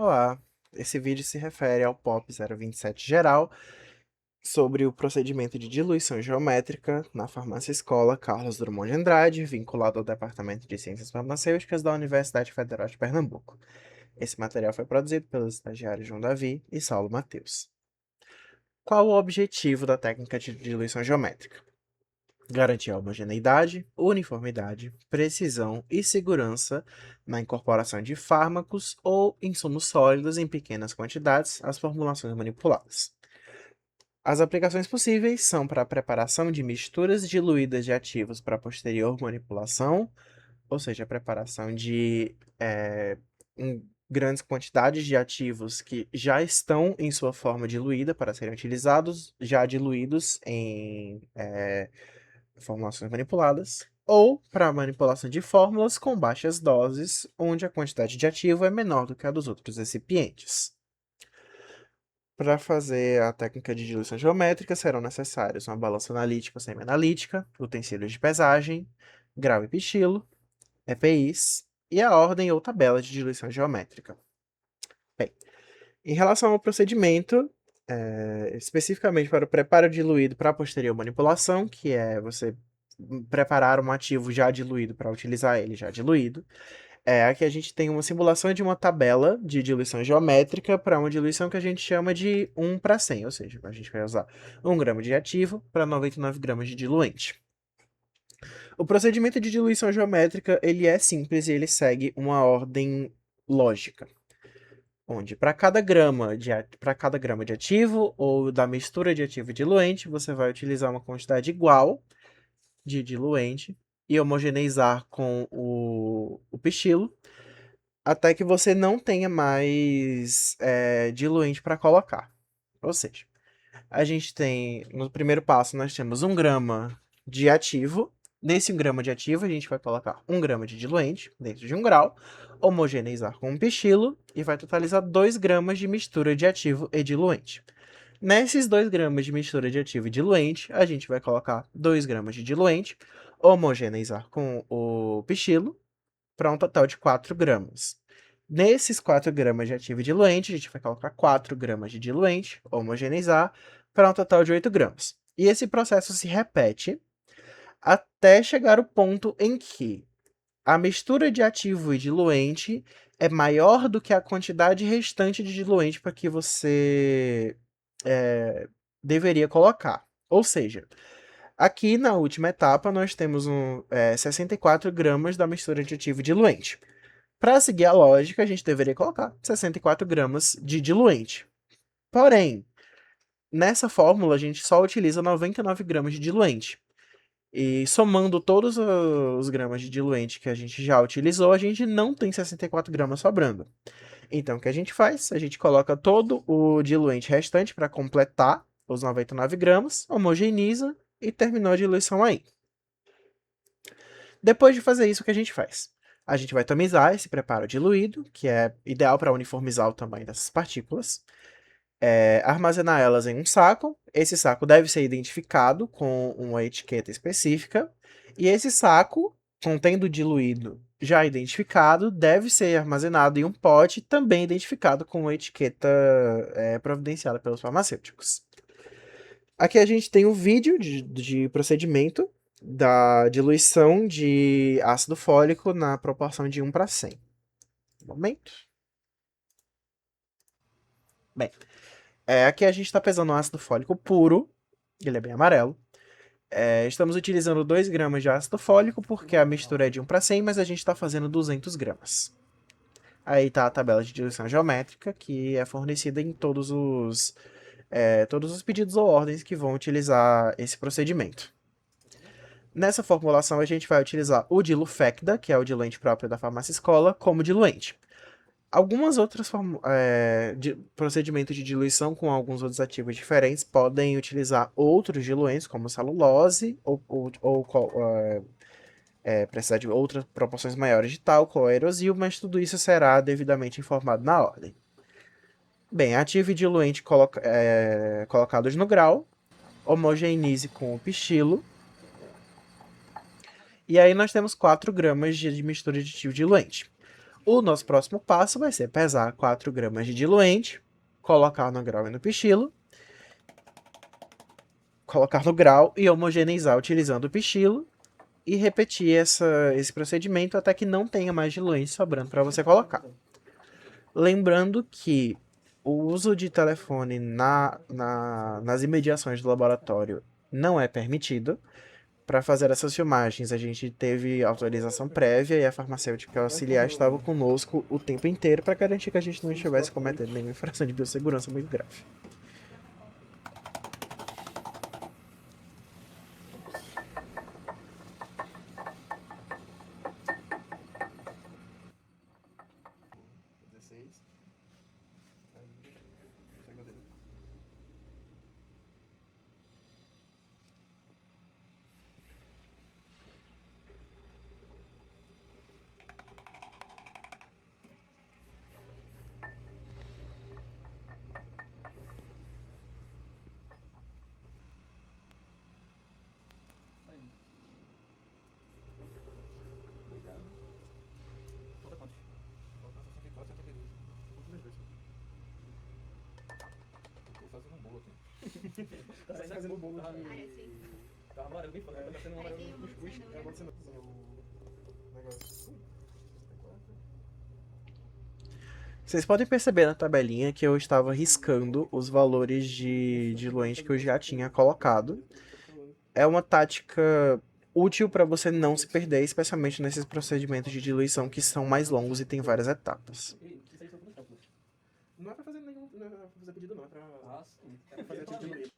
Olá, esse vídeo se refere ao POP 027 geral sobre o procedimento de diluição geométrica na farmácia escola Carlos Drummond de Andrade, vinculado ao Departamento de Ciências Farmacêuticas da Universidade Federal de Pernambuco. Esse material foi produzido pelos estagiários João Davi e Saulo Mateus. Qual o objetivo da técnica de diluição geométrica? Garantir a homogeneidade, uniformidade, precisão e segurança na incorporação de fármacos ou insumos sólidos em pequenas quantidades às formulações manipuladas. As aplicações possíveis são para a preparação de misturas diluídas de ativos para posterior manipulação, ou seja, a preparação de grandes quantidades de ativos que já estão em sua forma diluída para serem utilizados, já diluídos em formulações manipuladas, ou para manipulação de fórmulas com baixas doses, onde a quantidade de ativo é menor do que a dos outros recipientes. Para fazer a técnica de diluição geométrica, serão necessários uma balança analítica ou semi-analítica, utensílios de pesagem, grau e pichilo, EPIs e a ordem ou tabela de diluição geométrica. Bem, em relação ao procedimento, especificamente para o preparo diluído para a posterior manipulação, que é você preparar um ativo já diluído para utilizar ele já diluído. Aqui a gente tem uma simulação de uma tabela de diluição geométrica para uma diluição que a gente chama de 1 para 100, ou seja, a gente vai usar 1 grama de ativo para 99 gramas de diluente. O procedimento de diluição geométrica ele é simples e ele segue uma ordem lógica, onde para cada grama de ativo ou da mistura de ativo e diluente, você vai utilizar uma quantidade igual de diluente e homogeneizar com o pichilo, até que você não tenha mais diluente para colocar. Ou seja, a gente tem, no primeiro passo, nós temos 1 grama de ativo. Nesse 1 grama de ativo, a gente vai colocar 1 grama de diluente dentro de 1 grau, homogeneizar com um pichilo e vai totalizar 2 gramas de mistura de ativo e diluente. Nesses 2 gramas de mistura de ativo e diluente, a gente vai colocar 2 gramas de diluente, homogeneizar com o pichilo, para um total de 4 gramas. Nesses 4 gramas de ativo e diluente, a gente vai colocar 4 gramas de diluente, homogeneizar, para um total de 8 gramas. E esse processo se repete até chegar o ponto em que a mistura de ativo e diluente é maior do que a quantidade restante de diluente para que você deveria colocar. Ou seja, aqui na última etapa nós temos 64 gramas da mistura de ativo e diluente. Para seguir a lógica, a gente deveria colocar 64 gramas de diluente. Porém, nessa fórmula a gente só utiliza 99 gramas de diluente. E somando todos os gramas de diluente que a gente já utilizou, a gente não tem 64 gramas sobrando. Então, o que a gente faz? A gente coloca todo o diluente restante para completar os 99 gramas, homogeneiza e terminou a diluição aí. Depois de fazer isso, o que a gente faz? A gente vai tamizar esse preparo diluído, que é ideal para uniformizar o tamanho dessas partículas, armazenar elas em um saco. Esse saco deve ser identificado com uma etiqueta específica, e esse saco, contendo diluído já identificado, deve ser armazenado em um pote também identificado com uma etiqueta providenciada pelos farmacêuticos. Aqui a gente tem um vídeo de procedimento da diluição de ácido fólico na proporção de 1 para 100. Um momento. Bem, aqui a gente está pesando um ácido fólico puro, ele é bem amarelo. Estamos utilizando 2 gramas de ácido fólico porque a mistura é de 1 para 100, mas a gente está fazendo 200 gramas. Aí está a tabela de diluição geométrica, que é fornecida em todos os pedidos ou ordens que vão utilizar esse procedimento. Nessa formulação, a gente vai utilizar o Dilufecta, que é o diluente próprio da farmácia escola, como diluente. Algumas outras procedimentos de diluição com alguns outros ativos diferentes podem utilizar outros diluentes, como celulose, ou precisar de outras proporções maiores de talco ou aerosil, mas tudo isso será devidamente informado na ordem. Bem, ativo e diluente colocados no grau, homogeneize com o pichilo, e aí nós temos 4 gramas de mistura de ativo diluente. O nosso próximo passo vai ser pesar 4 gramas de diluente, colocar no grau e no pichilo, colocar no grau e homogeneizar utilizando o pichilo e repetir esse procedimento até que não tenha mais diluente sobrando para você colocar. Lembrando que o uso de telefone nas imediações do laboratório não é permitido. Para fazer essas filmagens, a gente teve autorização prévia e a farmacêutica auxiliar estava conosco o tempo inteiro para garantir que a gente não estivesse cometendo nenhuma infração de biossegurança muito grave. Tá fazendo bolo de... Tá amarelo bem forte, tá sendo um amarelo cuscuz. É, pode ser o negócio. Vocês podem perceber na tabelinha que eu estava riscando os valores de diluente que eu já tinha colocado. É uma tática útil para você não se perder, especialmente nesses procedimentos de diluição que são mais longos e tem várias etapas. Não é pra fazer nenhum. Não é pra fazer pedido, não. É pra fazer tipo de...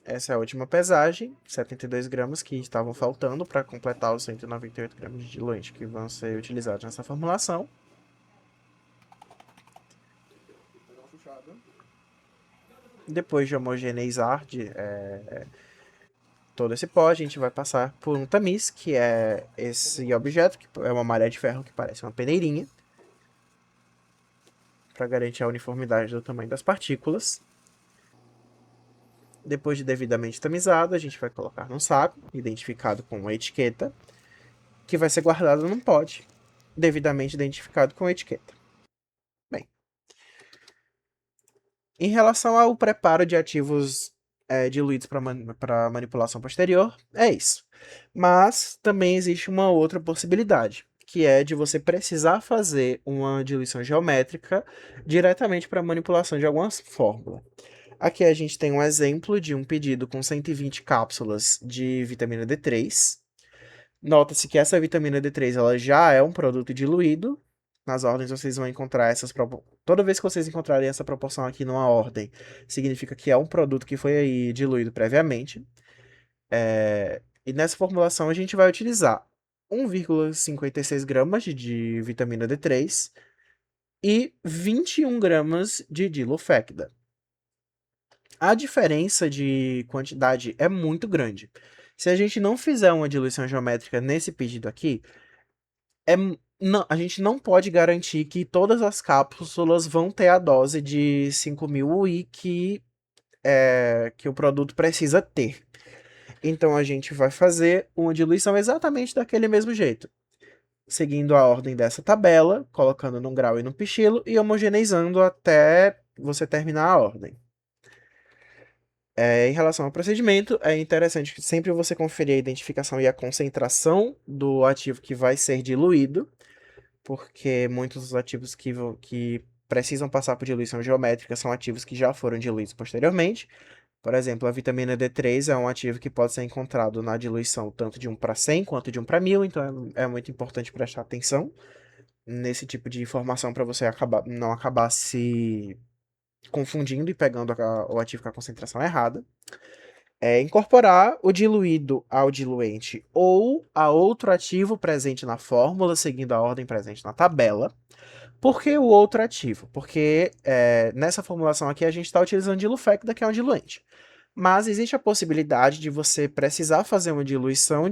Essa é a última pesagem, 72 gramas que estavam faltando para completar os 198 gramas de diluente que vão ser utilizados nessa formulação. Depois de homogeneizar todo esse pó, a gente vai passar por um tamiz, que é esse objeto, que é uma maré de ferro que parece uma peneirinha, para garantir a uniformidade do tamanho das partículas. Depois de devidamente tamizado, a gente vai colocar num saco, identificado com uma etiqueta, que vai ser guardado num pote, devidamente identificado com a etiqueta. Bem, em relação ao preparo de ativos diluídos para manipulação posterior, é isso. Mas também existe uma outra possibilidade, que é de você precisar fazer uma diluição geométrica diretamente para manipulação de alguma fórmula. Aqui a gente tem um exemplo de um pedido com 120 cápsulas de vitamina D3. Nota-se que essa vitamina D3 ela já é um produto diluído. Nas ordens vocês vão encontrar essas toda vez que vocês encontrarem essa proporção aqui numa ordem, significa que é um produto que foi aí diluído previamente. E nessa formulação a gente vai utilizar 1,56 gramas de vitamina D3 e 21 gramas de dilofecta. A diferença de quantidade é muito grande. Se a gente não fizer uma diluição geométrica nesse pedido aqui, a gente não pode garantir que todas as cápsulas vão ter a dose de 5.000 e que o produto precisa ter. Então a gente vai fazer uma diluição exatamente daquele mesmo jeito, seguindo a ordem dessa tabela, colocando num grau e num pichilo e homogeneizando até você terminar a ordem. Em relação ao procedimento, é interessante que sempre você conferir a identificação e a concentração do ativo que vai ser diluído, porque muitos dos ativos que precisam passar por diluição geométrica são ativos que já foram diluídos posteriormente. Por exemplo, a vitamina D3 é um ativo que pode ser encontrado na diluição tanto de 1 para 100 quanto de 1 para 1000, então é muito importante prestar atenção nesse tipo de informação para você não acabar se confundindo e pegando o ativo com a concentração errada. Incorporar o diluído ao diluente ou a outro ativo presente na fórmula, seguindo a ordem presente na tabela. Por que o outro ativo? Porque nessa formulação aqui a gente está utilizando dilufecta, que é um diluente. Mas existe a possibilidade de você precisar fazer uma diluição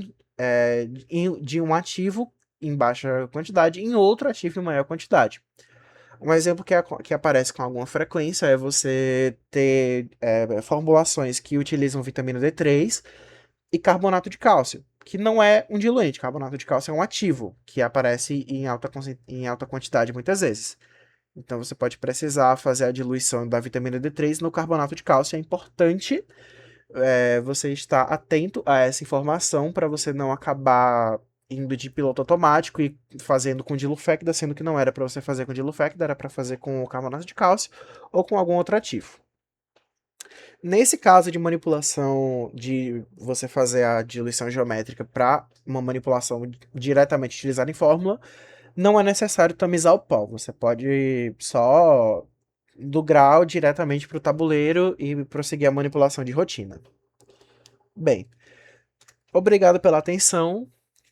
de um ativo em baixa quantidade em outro ativo em maior quantidade. Um exemplo que aparece com alguma frequência é você ter formulações que utilizam vitamina D3 e carbonato de cálcio. que não é um diluente. Carbonato de cálcio é um ativo, que aparece em alta quantidade muitas vezes. Então você pode precisar fazer a diluição da vitamina D3 no carbonato de cálcio. É importante você estar atento a essa informação para você não acabar indo de piloto automático e fazendo com Dilufecta, sendo que não era para você fazer com Dilufecta, era para fazer com o carbonato de cálcio ou com algum outro ativo. Nesse caso de manipulação, de você fazer a diluição geométrica para uma manipulação diretamente utilizada em fórmula, não é necessário tamizar o pó. Você pode só do grau diretamente para o tabuleiro e prosseguir a manipulação de rotina. Bem, obrigado pela atenção.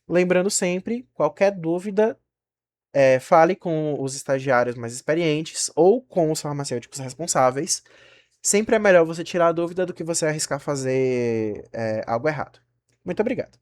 Lembrando sempre, qualquer dúvida, fale com os estagiários mais experientes ou com os farmacêuticos responsáveis. Sempre é melhor você tirar a dúvida do que você arriscar fazer algo errado. Muito obrigado.